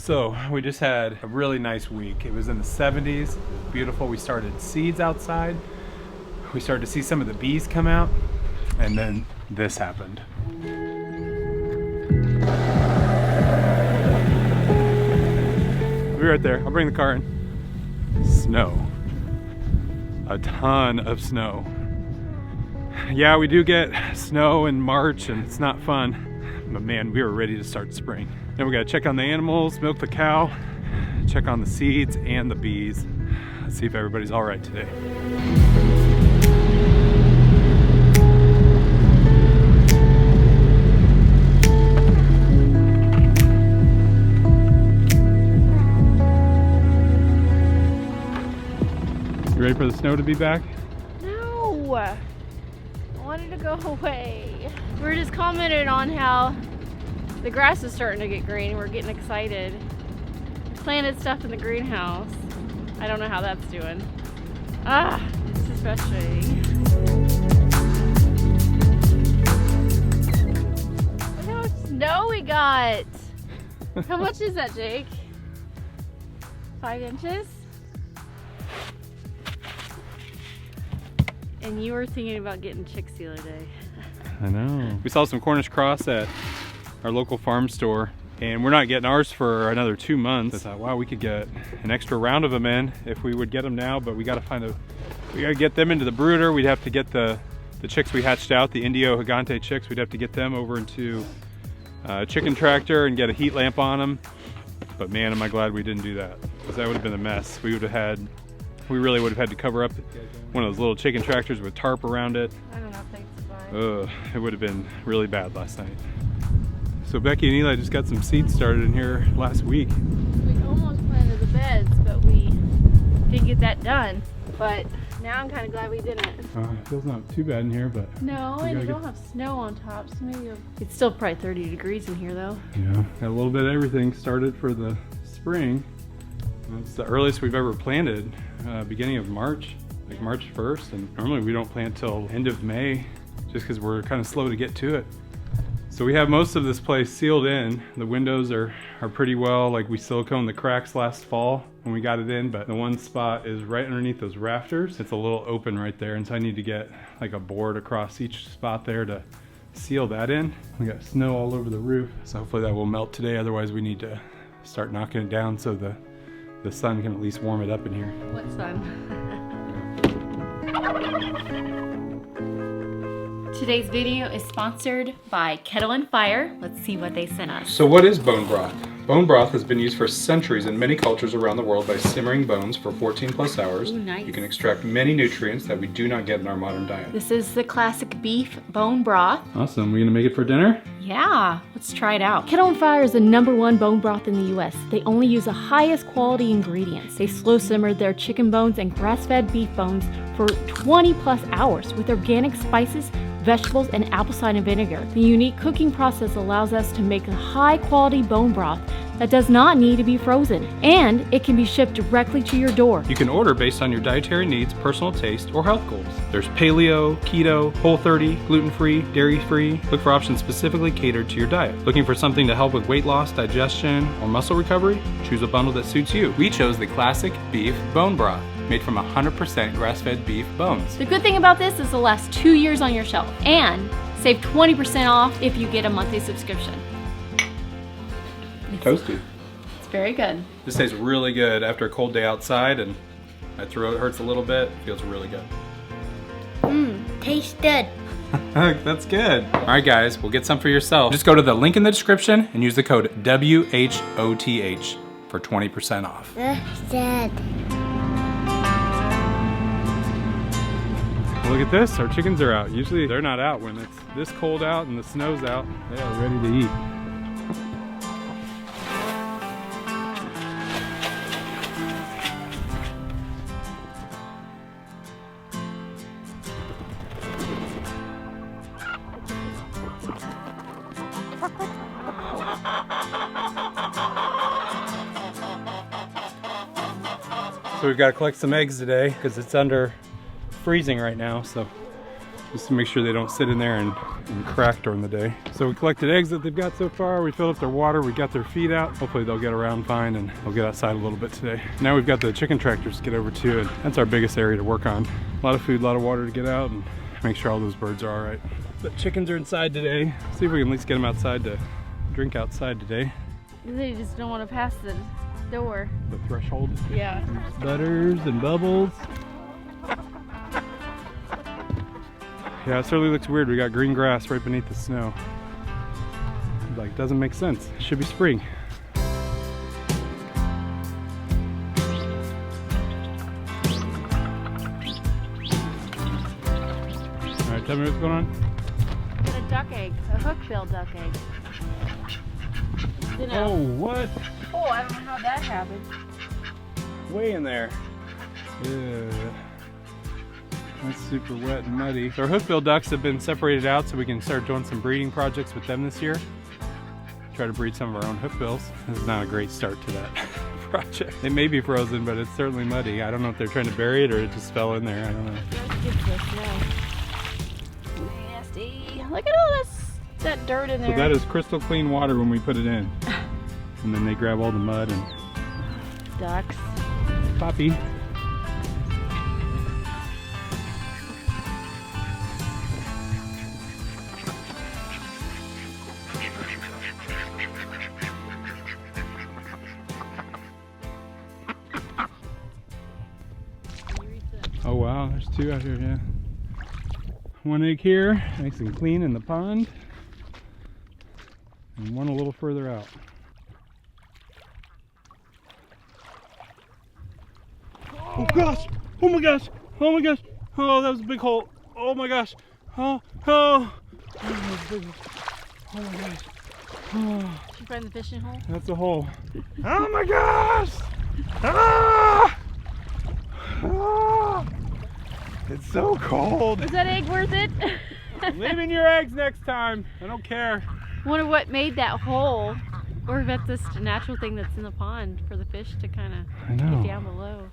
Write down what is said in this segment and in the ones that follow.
So we just had a really nice week. It was in the 70s, beautiful. We started seeds outside. We started to see some of the bees come out, and then this happened. I'll be right there. I'll bring the car in. Snow. A ton of snow. Yeah, we do get snow in March and it's not fun. But man, we were ready to start spring. Then we gotta check on the animals, milk the cow, check on the seeds and the bees. Let's see if everybody's all right today. You ready for the snow to be back? No, I wanted to go away. We were just commenting on how the grass is starting to get green. We're getting excited. Planted stuff in the greenhouse. I don't know how that's doing. This is frustrating. Look how much snow we got. How much is that, Jake? 5 inches? And you were thinking about getting chicks the other day. I know. We saw some Cornish cross at our local farm store, and we're not getting ours for another 2 months. I thought, wow, we could get an extra round of them in if we would get them now, but we gotta get them into the brooder. We'd have to get the chicks we hatched out, the Indio Gigante chicks, we'd have to get them over into a chicken tractor and get a heat lamp on them. But man, am I glad we didn't do that, because that would have been a mess. We really would have had to cover up one of those little chicken tractors with tarp around it. I don't know if they survive. It would have been really bad last night. So Becky and Eli just got some seeds started in here last week. We almost planted the beds, but we didn't get that done. But now I'm kind of glad we didn't. It feels not too bad in here, but... No, and you don't have snow on top, so maybe it's still probably 30 degrees in here though. Yeah, got a little bit of everything started for the spring. It's the earliest we've ever planted, beginning of March, like March 1st, and normally we don't plant till end of May, just because we're kind of slow to get to it. So we have most of this place sealed in. The windows are pretty well, like we siliconed the cracks last fall when we got it in, but the one spot is right underneath those rafters. It's a little open right there, and so I need to get like a board across each spot there to seal that in. We got snow all over the roof, so hopefully that will melt today. Otherwise we need to start knocking it down so the sun can at least warm it up in here. What sun? Today's video is sponsored by Kettle and Fire. Let's see what they sent us. So what is bone broth? Bone broth has been used for centuries in many cultures around the world by simmering bones for 14 plus hours. Ooh, nice. You can extract many nutrients that we do not get in our modern diet. This is the classic beef bone broth. Awesome, we gonna make it for dinner? Yeah, let's try it out. Kettle and Fire is the #1 bone broth in the US. They only use the highest quality ingredients. They slow simmer their chicken bones and grass-fed beef bones for 20 plus hours with organic spices, vegetables, and apple cider vinegar. The unique cooking process allows us to make a high-quality bone broth that does not need to be frozen, and it can be shipped directly to your door. You can order based on your dietary needs, personal taste, or health goals. There's paleo, keto, Whole30, gluten-free, dairy-free. Look for options specifically catered to your diet. Looking for something to help with weight loss, digestion, or muscle recovery? Choose a bundle that suits you. We chose the classic beef bone broth, made from 100% grass-fed beef bones. The good thing about this is it'll last 2 years on your shelf, and save 20% off if you get a monthly subscription. Toasty. It's very good. This tastes really good after a cold day outside, and my throat hurts a little bit. Feels really good. Tastes good. That's good. All right, guys, we'll get some for yourself. Just go to the link in the description and use the code WHOTH for 20% off. Sad. Look at this, our chickens are out. Usually they're not out when it's this cold out and the snow's out. They are ready to eat. So we've got to collect some eggs today because it's under freezing right now, so just to make sure they don't sit in there and and crack during the day. So we collected eggs that they've got so far. We filled up their water. We got their feed out. Hopefully they'll get around fine and they'll get outside a little bit today. Now we've got the chicken tractors to get over to, and that's our biggest area to work on. A lot of food, a lot of water to get out and make sure all those birds are all right. But chickens are inside today. See if we can at least get them outside to drink outside today. They just don't want to pass the door. The threshold. Yeah. Butters and bubbles. Yeah, it certainly looks weird. We got green grass right beneath the snow. Like, doesn't make sense. It should be spring. Alright, tell me what's going on. Got a duck egg, a hookbill duck egg. You know. Oh, what? Oh, I don't know how that happened. Way in there. Yeah. That's super wet and muddy. So our hookbill ducks have been separated out so we can start doing some breeding projects with them this year. Try to breed some of our own hookbills. This is not a great start to that project. It may be frozen, but it's certainly muddy. I don't know if they're trying to bury it or it just fell in there. I don't know. Nasty. Look at all that dirt in there. So that is crystal clean water when we put it in. And then they grab all the mud and... Ducks. Poppy. Oh wow, there's two out here, yeah. One egg here, nice and clean in the pond. And one a little further out. Oh gosh! Oh my gosh! Oh my gosh! Oh, that was a big hole! Oh my gosh! Oh, oh! Oh my gosh! Oh. Did you find the fishing hole? That's a hole. Oh my gosh! Ah! Ah! It's so cold. Was that egg worth it? Leave in your eggs next time. I don't care. Wonder what made that hole, or if that's this natural thing that's in the pond for the fish to kind of get down below.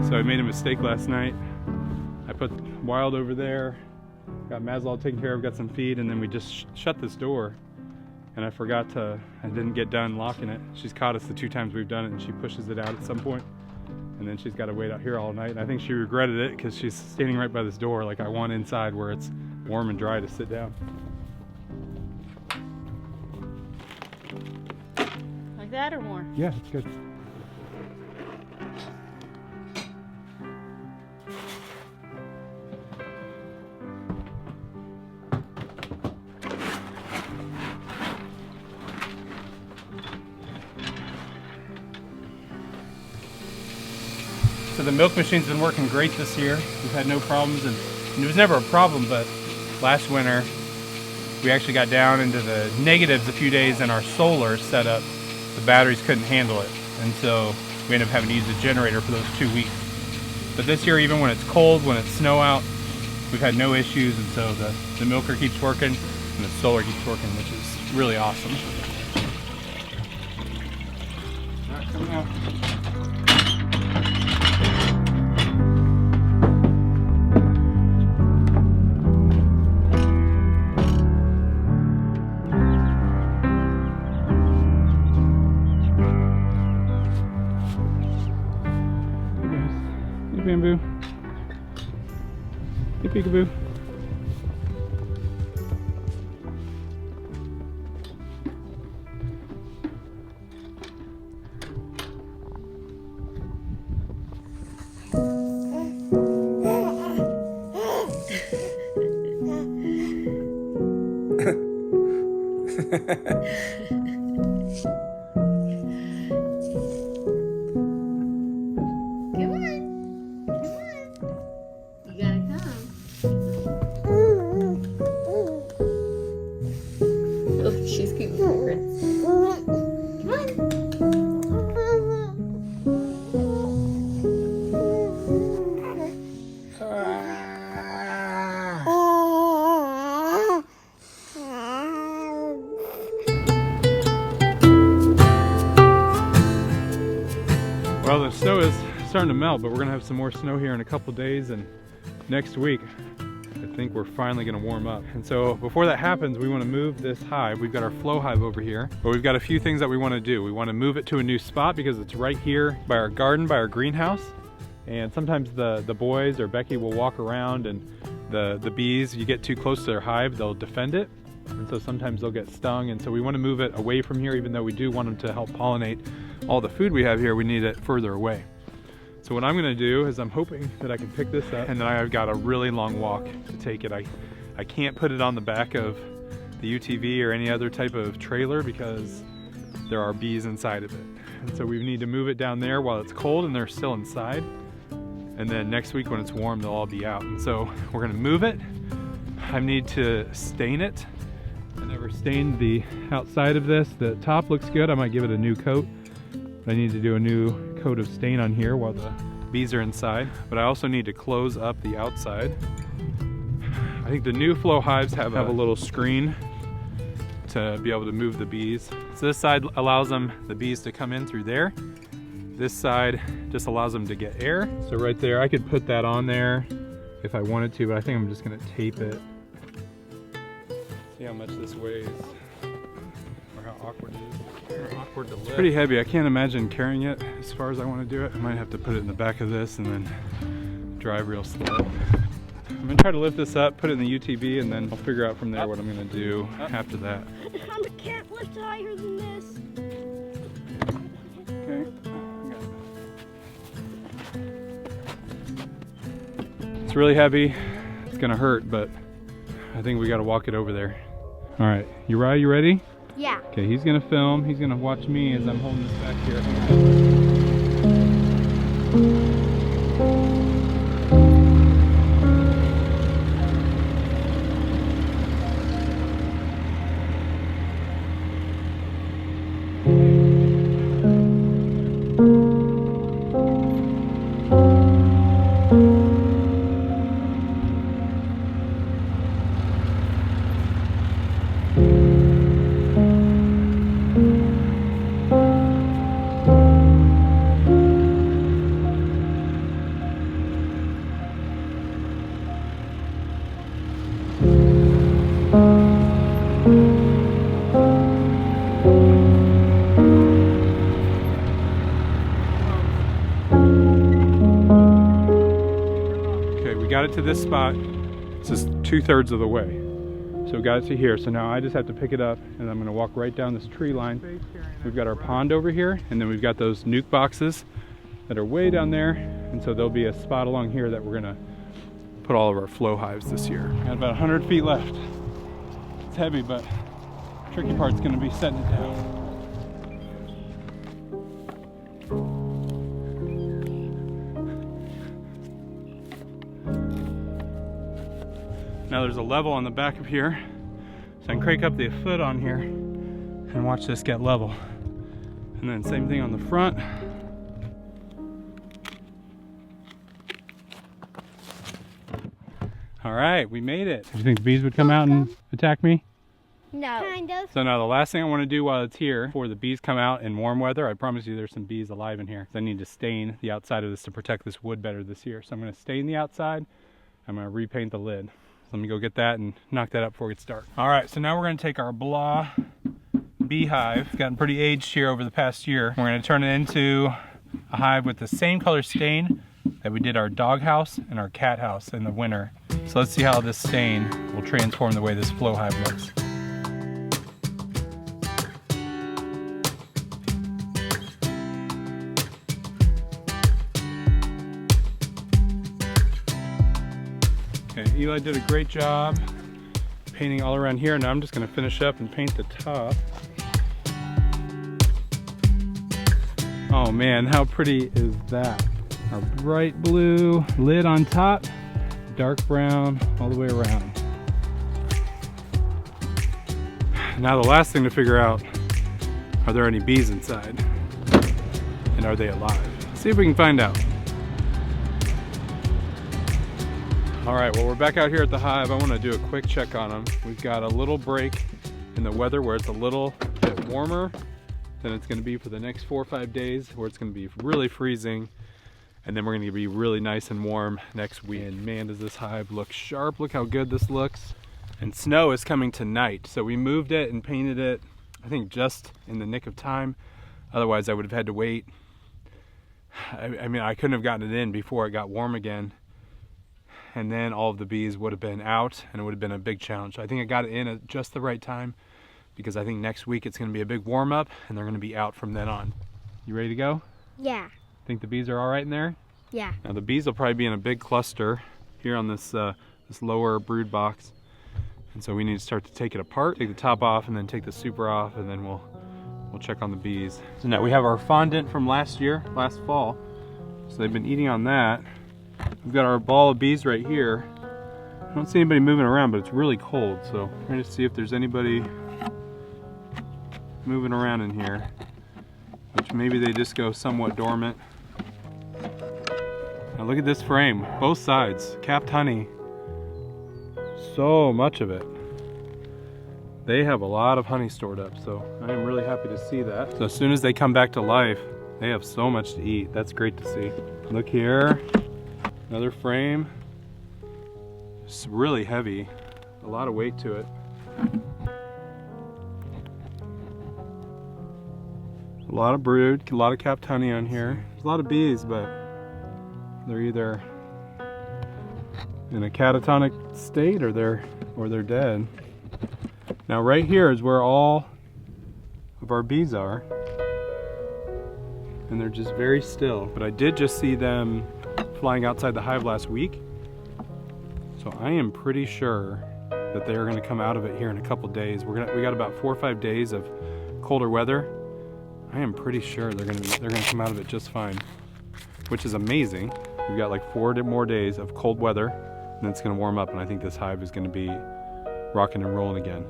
So I made a mistake last night. I put Wild over there, got Mazal taken care of, got some feed, and then we just shut this door. And I didn't get done locking it. She's caught us the 2 times we've done it, and she pushes it out at some point. And then she's got to wait out here all night. And I think she regretted it because she's standing right by this door. Like, I want inside where it's warm and dry to sit down. Like that or more? Yeah, it's good. So the milk machine's been working great this year. We've had no problems, and it was never a problem, but last winter we actually got down into the negatives a few days and our solar setup, the batteries couldn't handle it. And so we ended up having to use the generator for those 2 weeks. But this year, even when it's cold, when it's snow out, we've had no issues, and so the milker keeps working and the solar keeps working, which is really awesome. All right, coming out. Bamboo. Hey, peekaboo. starting to melt, but we're gonna have some more snow here in a couple days, and next week I think we're finally gonna warm up. And so before that happens, we wanna move this hive. We've got our flow hive over here, but we've got a few things that we wanna do. We wanna move it to a new spot because it's right here by our garden, by our greenhouse. And sometimes the boys or Becky will walk around, and the bees, you get too close to their hive, they'll defend it. And so sometimes they'll get stung. And so we wanna move it away from here, even though we do want them to help pollinate all the food we have here, we need it further away. So what I'm gonna do is I'm hoping that I can pick this up, and then I've got a really long walk to take it. I can't put it on the back of the UTV or any other type of trailer because there are bees inside of it. And so we need to move it down there while it's cold and they're still inside. And then next week when it's warm, they'll all be out. And so we're gonna move it. I need to stain it. I never stained the outside of this. The top looks good. I might give it a new coat. I need to do a new coat of stain on here while the bees are inside, but I also need to close up the outside. I think the new flow hives have a little screen to be able to move the bees. So this side allows the bees to come in through there. This side just allows them to get air. So right there, I could put that on there if I wanted to, but I think I'm just gonna tape it. See how much this weighs, or how awkward it is. Awkward to lift. It's pretty heavy. I can't imagine carrying it as far as I want to do it. I might have to put it in the back of this and then drive real slow. I'm gonna try to lift this up, put it in the UTV, and then I'll figure out from there what I'm gonna do after that. I can't lift higher than this. Okay. It's really heavy. It's gonna hurt, but I think we gotta walk it over there. All right, Yara, you ready? Yeah. Okay, he's gonna film. He's gonna watch me as I'm holding this back here. To this spot. This is 2/3 of the way. So we got it to here. So now I just have to pick it up, and I'm gonna walk right down this tree line. We've got our pond over here, and then we've got those nuke boxes that are way down there. And so there'll be a spot along here that we're gonna put all of our flow hives this year. Got about 100 feet left. It's heavy, but the tricky part's gonna be setting it down. Now there's a level on the back of here, so I can crank up the foot on here and watch this get level. And then same thing on the front. All right, we made it. Do you think the bees would come out and attack me? No. Kind of. So now the last thing I want to do while it's here, before the bees come out in warm weather, I promise you there's some bees alive in here. I need to stain the outside of this to protect this wood better this year. So I'm going to stain the outside. I'm going to repaint the lid. Let me go get that and knock that up before it gets dark. All right, so now we're gonna take our blah beehive. It's gotten pretty aged here over the past year. We're gonna turn it into a hive with the same color stain that we did our dog house and our cat house in the winter. So let's see how this stain will transform the way this flow hive looks. Okay, Eli did a great job painting all around here. Now I'm just gonna finish up and paint the top. Oh man, how pretty is that? Our bright blue lid on top, dark brown all the way around. Now the last thing to figure out, are there any bees inside? And are they alive? See if we can find out. All right, well, we're back out here at the hive. I want to do a quick check on them. We've got a little break in the weather where it's a little bit warmer than it's going to be for the next 4 or 5 days, where it's going to be really freezing. And then we're gonna be really nice and warm next week. And man, does this hive look sharp. Look how good this looks. And snow is coming tonight. So we moved it and painted it, I think just in the nick of time. Otherwise I would have had to wait. I mean, I couldn't have gotten it in before it got warm again. And then all of the bees would have been out and it would have been a big challenge. So I think I got it in at just the right time because I think next week it's gonna be a big warm up and they're gonna be out from then on. You ready to go? Yeah. Think the bees are all right in there? Yeah. Now the bees will probably be in a big cluster here on this this lower brood box. And so we need to start to take it apart, take the top off and then take the super off and then we'll check on the bees. So now we have our fondant from last fall. So they've been eating on that. We've got our ball of bees right here. I don't see anybody moving around, but it's really cold. So I'm trying to see if there's anybody moving around in here, which maybe they just go somewhat dormant. Now look at this frame, both sides, capped honey. So much of it. They have a lot of honey stored up, so I am really happy to see that. So as soon as they come back to life, they have so much to eat. That's great to see. Look here, another frame. It's really heavy, a lot of weight to it. A lot of brood, a lot of capped honey on here. There's a lot of bees, but they're either in a catatonic state or they're dead. Now right here is where all of our bees are. And they're just very still. But I did just see them flying outside the hive last week. So I am pretty sure that they are gonna come out of it here in a couple days. We got about 4 or 5 days of colder weather. I am pretty sure they're gonna come out of it just fine, which is amazing. We've got like 4 more days of cold weather, and then it's gonna warm up, and I think this hive is gonna be rocking and rolling again.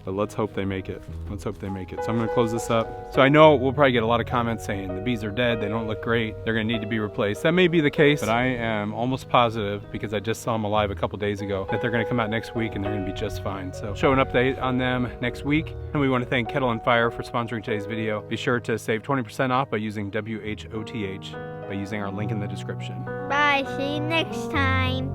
But let's hope they make it. Let's hope they make it. So I'm gonna close this up. So I know we'll probably get a lot of comments saying the bees are dead, they don't look great, they're gonna need to be replaced. That may be the case, but I am almost positive, because I just saw them alive a couple days ago, that they're gonna come out next week and they're gonna be just fine. So show an update on them next week. And we wanna thank Kettle and Fire for sponsoring today's video. Be sure to save 20% off by using WHOTH by using our link in the description. Bye. See you next time.